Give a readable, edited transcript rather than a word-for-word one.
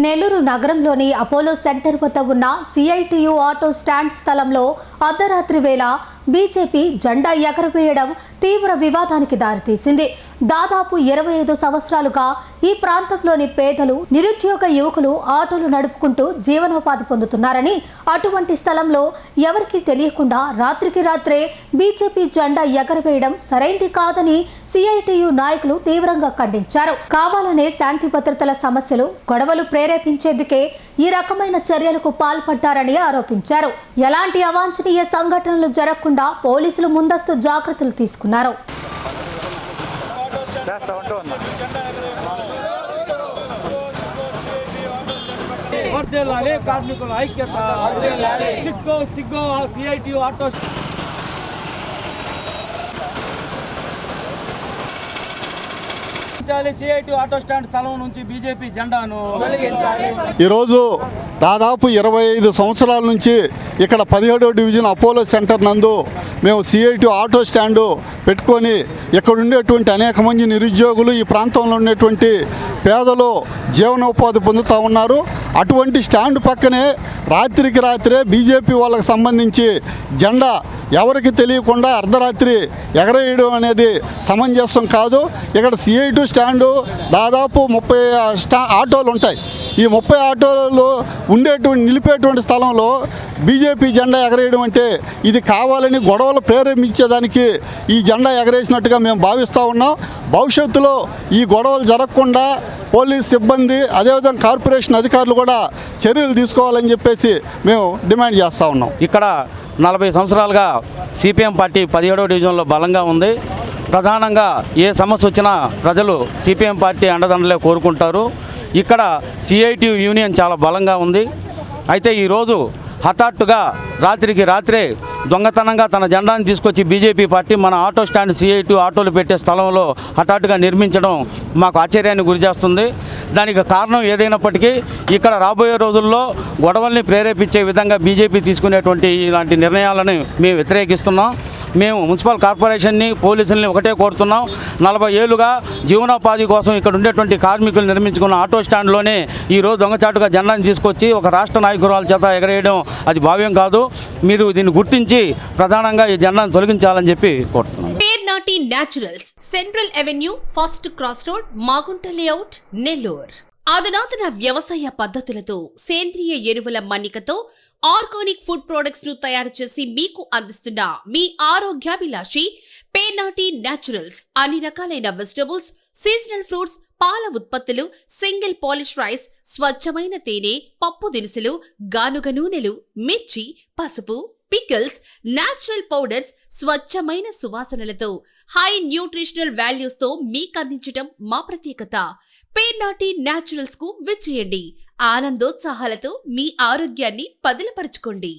నెల్లూరు నగరంలోని Apollo centre వద్ద ఉన్న సిఐటియు ఆటో స్టాండ్ స్థలంలో అర్ధరాత్రి వేళ బీజేపీ జెండా ఎగరవేయడం తీవ్ర వివాదానికి దారితీసింది. దాదాపు 25 సంవత్సరాలుగా ఈ ప్రాంతంలోని పేదలు, నిరుద్యోగ యువకులు ఆటోలు నడుపుకుంటూ జీవనోపాధి పొందుతున్నారని, అటువంటి స్థలంలో ఎవరికీ తెలియకుండా రాత్రికి రాత్రే బీజేపీ జెండా ఎగరవేయడం సరైంది కాదని సిఐటియు నాయకులు తీవ్రంగా ఖండించారు. కావాలనే శాంతి భద్రతల సమస్యలు, గొడవలు ప్రేరేపించేందుకే ఈ రకమైన చర్యలకు పాల్పడ్డారని ఆరోపించారు. ఎలాంటి అవాంఛనీయ సంఘటనలు జరగకుండా పోలీసులు ముందస్తు జాగ్రత్తలు తీసుకున్నారు. కార్మికుల ఐక్యత సిగ్గో CITU auto CITU auto stand స్థలం నుంచి బీజేపీ జెండాను ఈరోజు దాదాపు 25 సంవత్సరాల నుంచి ఇక్కడ 17వ డివిజన్ అపోలో సెంటర్ నందు మేము సిఐటియు ఆటో స్టాండు పెట్టుకొని ఇక్కడ ఉండేటువంటి అనేక మంది నిరుద్యోగులు, ఈ ప్రాంతంలో ఉండేటువంటి పేదలు జీవనోపాధి పొందుతూ ఉన్నారు. అటువంటి స్టాండ్ పక్కనే రాత్రికి రాత్రే బీజేపీ వాళ్ళకి సంబంధించి జెండా ఎవరికి తెలియకుండా అర్ధరాత్రి ఎగరేయడం అనేది సమంజసం కాదు. ఇక్కడ సిఐటియు స్టాండు దాదాపు 30 ఆటోలు ఉంటాయి. ఈ 30 ఆటోలు నిలిపేటువంటి స్థలంలో బీజేపీ జెండా ఎగరేయడం అంటే ఇది కావాలని గొడవలు ప్రేరేపించేదానికి ఈ జెండా ఎగరేసినట్టుగా మేము భావిస్తూ ఉన్నాం. భవిష్యత్తులో ఈ గొడవలు జరగకుండా పోలీస్ సిబ్బంది, అదేవిధంగా కార్పొరేషన్ అధికారులు కూడా చర్యలు తీసుకోవాలని చెప్పేసి మేము డిమాండ్ చేస్తూ ఉన్నాం. ఇక్కడ 40 సంవత్సరాలుగా సిపిఎం పార్టీ 17వ డివిజన్లో బలంగా ఉంది. ప్రధానంగా ఏ సమస్య వచ్చినా ప్రజలు సిపిఎం పార్టీ అండదండలే కోరుకుంటారు. ఇక్కడ సిఐటియు యూనియన్ చాలా బలంగా ఉంది. అయితే ఈరోజు హఠాత్తుగా రాత్రికి రాత్రే దొంగతనంగా తన జెండాను తీసుకొచ్చి బీజేపీ పార్టీ మన ఆటో స్టాండ్ సిఐటియు ఆటోలు పెట్టే స్థలంలో హఠాత్తుగా నిర్మించడం మాకు ఆశ్చర్యాన్ని గురిచేస్తుంది. దానికి కారణం ఏదైనప్పటికీ ఇక్కడ రాబోయే రోజుల్లో గొడవల్ని ప్రేరేపించే విధంగా బీజేపీ తీసుకునేటువంటి ఇలాంటి నిర్ణయాలను మేము వ్యతిరేకిస్తున్నాం. మేము మున్సిపల్ కార్పొరేషన్ని, పోలీసుల్ని ఒకటే కోరుతున్నాం. 40 ఏళ్ళుగా జీవనోపాధి కోసం ఇక్కడ ఉండేటువంటి కార్మికులు నిర్మించుకున్న ఆటో స్టాండ్లోనే ఈరోజు దొంగచాటుగా జెండాను తీసుకొచ్చి ఒక రాష్ట్ర నాయకురాల చేత ఎగరేయడం అది భావ్యం కాదు. మీరు దీన్ని గుర్తించి ప్రధానంగా ఈ జెండాను తొలగించాలని చెప్పి కోరుతున్నాం. Pernati naturals, central avenue, first cross road, Magunta layout, Nellore. అధునాతన వ్యవసాయ పద్ధతులతో, సేంద్రియ ఎరువుల మన్నికతో ఆర్గానిక్ ఫుడ్ ప్రొడక్ట్స్ ను తయారు చేసి మీకు అందిస్తున్న మీ ఆరోగ్యాభిలాషి పేర్నాటి న్యాచురల్స్. అన్ని రకాలైన వెజిటబుల్స్, సీజనల్ ఫ్రూట్స్, పాల ఉత్పత్తులు, సింగిల్ పాలిష్ రైస్, స్వచ్ఛమైన తేనె, పప్పు దినుసులు, గానుగ నూనెలు, మిర్చి, పసుపు, పికిల్స్, న్యాచురల్ పౌడర్స్, స్వచ్ఛమైన సువాసనలతో హై న్యూట్రిషనల్ వాల్యూస్ తో మీకు అందించడం మా ప్రత్యేకత. పేర్నాటి న్యాచురల్స్ కు విచ్చేయండి. ఆనందోత్సాహాలతో మీ ఆరోగ్యాన్ని పదిలపరచుకోండి.